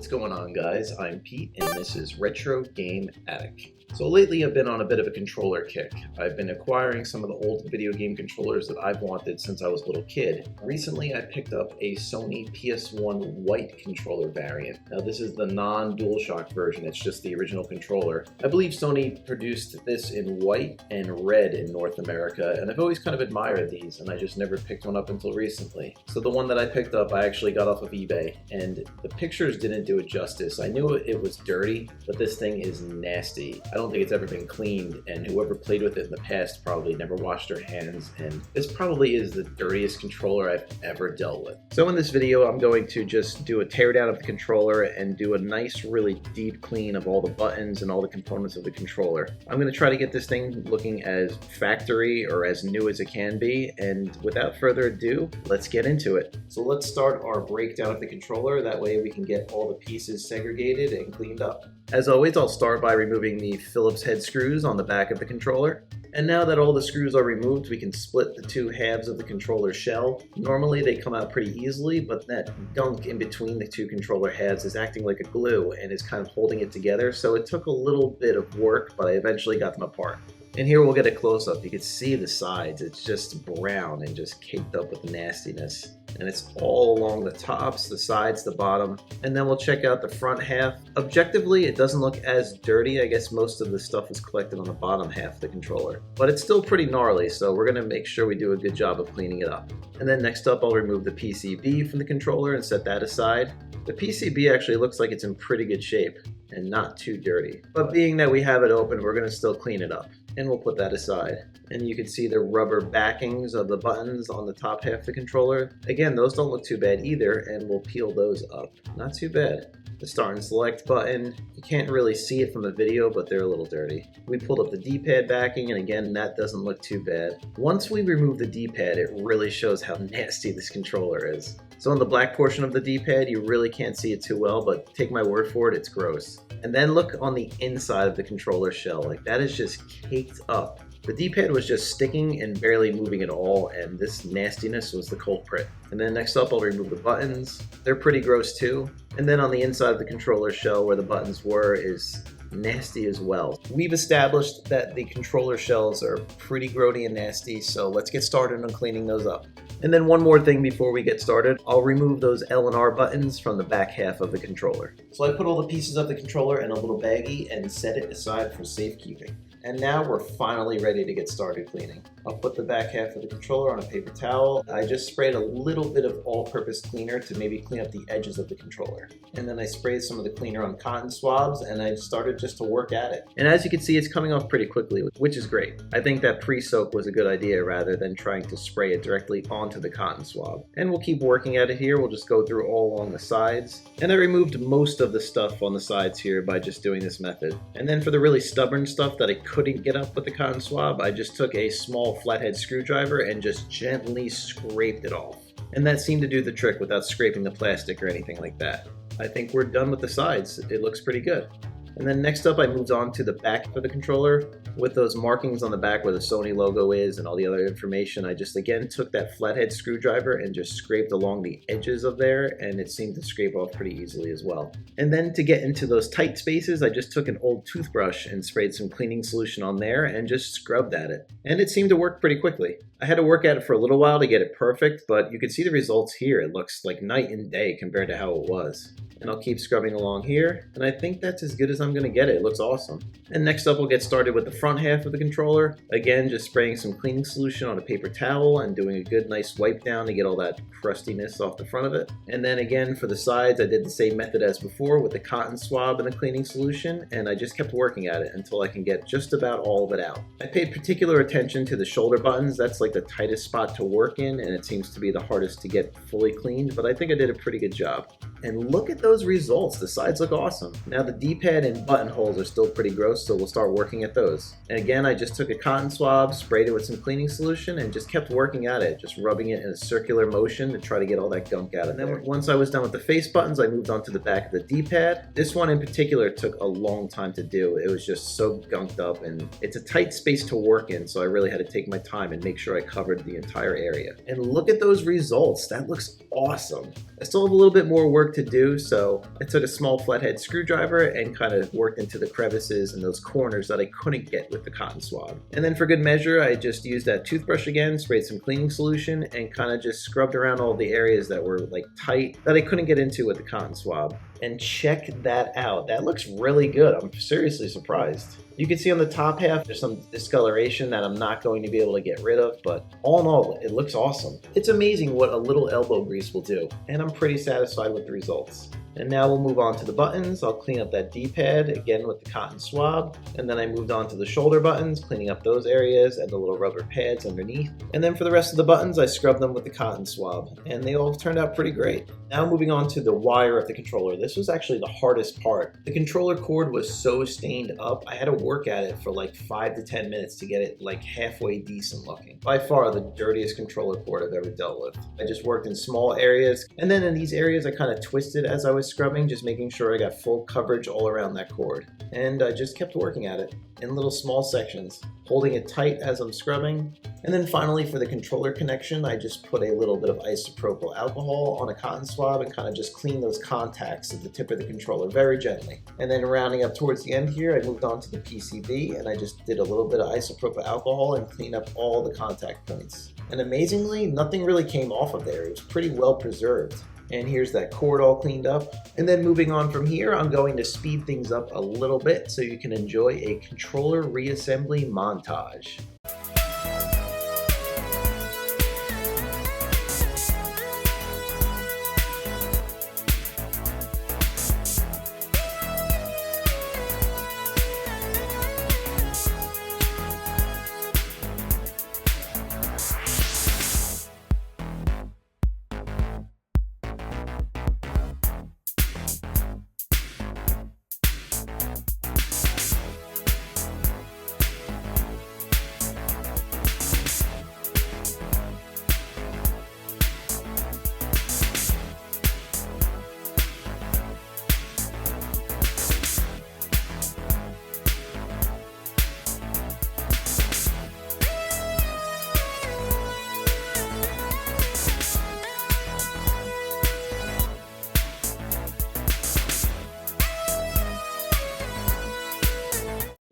What's going on, guys? I'm Pete and this is Retro Game Attic. So lately I've been on a bit of a controller kick. I've been acquiring some of the old video game controllers that I've wanted since I was a little kid. Recently I picked up a Sony PS1 white controller variant. Now this is the non-DualShock version, it's just the original controller. I believe Sony produced this in white and red in North America, and I've always kind of admired these, and I just never picked one up until recently. So the one that I picked up I actually got off of eBay, and the pictures didn't do it justice. I knew it was dirty, but this thing is nasty. I don't think it's ever been cleaned, and whoever played with it in the past probably never washed their hands, and this probably is the dirtiest controller I've ever dealt with. So in this video I'm going to just do a teardown of the controller and do a nice really deep clean of all the buttons and all the components of the controller. I'm going to try to get this thing looking as factory or as new as it can be, and without further ado, let's get into it. So let's start our breakdown of the controller, that way we can get all the pieces segregated and cleaned up. As always, I'll start by removing the Phillips head screws on the back of the controller. And now that all the screws are removed, we can split the two halves of the controller shell. Normally they come out pretty easily, but that gunk in between the two controller halves is acting like a glue and is kind of holding it together, so it took a little bit of work, but I eventually got them apart. And here we'll get a close-up. You can see the sides. It's just brown and just caked up with nastiness. And it's all along the tops, the sides, the bottom. And then we'll check out the front half. Objectively, it doesn't look as dirty. I guess most of the stuff is collected on the bottom half of the controller. But it's still pretty gnarly, so we're going to make sure we do a good job of cleaning it up. And then next up, I'll remove the PCB from the controller and set that aside. The PCB actually looks like it's in pretty good shape and not too dirty. But being that we have it open, we're going to still clean it up. And we'll put that aside. And you can see the rubber backings of the buttons on the top half of the controller. Again, those don't look too bad either, and we'll peel those up. Not too bad. The start and select button, you can't really see it from the video, but they're a little dirty. We pulled up the D-pad backing, and again, that doesn't look too bad. Once we remove the D-pad, it really shows how nasty this controller is. So on the black portion of the D-pad, you really can't see it too well, but take my word for it, it's gross. And then look on the inside of the controller shell, like that is just caked up. The D-pad was just sticking and barely moving at all, and this nastiness was the culprit. And then next up, I'll remove the buttons. They're pretty gross too. And then on the inside of the controller shell where the buttons were is nasty as well. We've established that the controller shells are pretty grody and nasty, so let's get started on cleaning those up. And then one more thing before we get started, I'll remove those L and R buttons from the back half of the controller. So I put all the pieces of the controller in a little baggie and set it aside for safekeeping. And now we're finally ready to get started cleaning. I'll put the back half of the controller on a paper towel. I just sprayed a little bit of all-purpose cleaner to maybe clean up the edges of the controller. And then I sprayed some of the cleaner on cotton swabs, and I started just to work at it. And as you can see, it's coming off pretty quickly, which is great. I think that pre-soak was a good idea rather than trying to spray it directly onto the cotton swab. And we'll keep working at it here. We'll just go through all along the sides. And I removed most of the stuff on the sides here by just doing this method. And then for the really stubborn stuff that I couldn't get up with the cotton swab, I just took a small flathead screwdriver and just gently scraped it off. And that seemed to do the trick without scraping the plastic or anything like that. I think we're done with the sides. It looks pretty good. And then next up I moved on to the back of the controller. With those markings on the back where the Sony logo is and all the other information, I just again took that flathead screwdriver and just scraped along the edges of there, and it seemed to scrape off pretty easily as well. And then to get into those tight spaces, I just took an old toothbrush and sprayed some cleaning solution on there and just scrubbed at it. And it seemed to work pretty quickly. I had to work at it for a little while to get it perfect, but you can see the results here. It looks like night and day compared to how it was. And I'll keep scrubbing along here, and I think that's as good as I'm going to get it. It looks awesome. And next up we'll get started with the front half of the controller. Again, just spraying some cleaning solution on a paper towel and doing a good nice wipe down to get all that crustiness off the front of it. And then again for the sides, I did the same method as before with the cotton swab and the cleaning solution, and I just kept working at it until I can get just about all of it out. I paid particular attention to the shoulder buttons. That's like the tightest spot to work in, and it seems to be the hardest to get fully cleaned, but I think I did a pretty good job. And look at those results. The sides look awesome. Now the D-pad and button holes are still pretty gross, so we'll start working at those. And again, I just took a cotton swab, sprayed it with some cleaning solution, and just kept working at it, just rubbing it in a circular motion to try to get all that gunk out of there. And then once I was done with the face buttons, I moved on to the back of the D-pad. This one in particular took a long time to do. It was just so gunked up, and it's a tight space to work in, so I really had to take my time and make sure I covered the entire area. And look at those results. That looks awesome. I still have a little bit more work work to do, so I took a small flathead screwdriver and kind of worked into the crevices and those corners that I couldn't get with the cotton swab. And then for good measure, I just used that toothbrush again, sprayed some cleaning solution, and kind of just scrubbed around all the areas that were like tight that I couldn't get into with the cotton swab. And check that out. That looks really good. I'm seriously surprised. You can see on the top half, there's some discoloration that I'm not going to be able to get rid of, but all in all, it looks awesome. It's amazing what a little elbow grease will do, and I'm pretty satisfied with the results. And now we'll move on to the buttons. I'll clean up that D-pad again with the cotton swab. And then I moved on to the shoulder buttons, cleaning up those areas and the little rubber pads underneath. And then for the rest of the buttons, I scrubbed them with the cotton swab, and they all turned out pretty great. Now moving on to the wire of the controller. This was actually the hardest part. The controller cord was so stained up, I had to work at it for like 5 to 10 minutes to get it like halfway decent looking. By far the dirtiest controller cord I've ever dealt with. I just worked in small areas, and then in these areas I kind of twisted as I was scrubbing, just making sure I got full coverage all around that cord. And I just kept working at it in little small sections, holding it tight as I'm scrubbing. And then finally for the controller connection, I just put a little bit of isopropyl alcohol on a cotton swab and kind of just clean those contacts at the tip of the controller very gently. And then rounding up towards the end here, I moved on to the PCB and I just did a little bit of isopropyl alcohol and cleaned up all the contact points. And amazingly, nothing really came off of there. It was pretty well preserved. And here's that cord all cleaned up. And then moving on from here, I'm going to speed things up a little bit so you can enjoy a controller reassembly montage.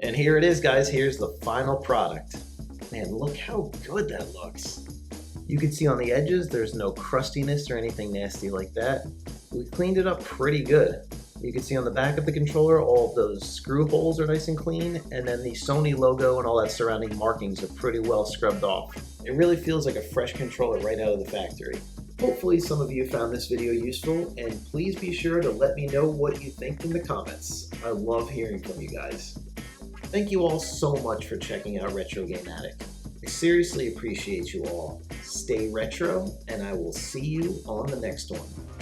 And here it is, guys. Here's the final product. Man, look how good that looks. You can see on the edges, there's no crustiness or anything nasty like that. We cleaned it up pretty good. You can see on the back of the controller, all of those screw holes are nice and clean, and then the Sony logo and all that surrounding markings are pretty well scrubbed off. It really feels like a fresh controller right out of the factory. Hopefully some of you found this video useful, and please be sure to let me know what you think in the comments. I love hearing from you guys. Thank you all so much for checking out Retro Game Addict. I seriously appreciate you all. Stay retro, and I will see you on the next one.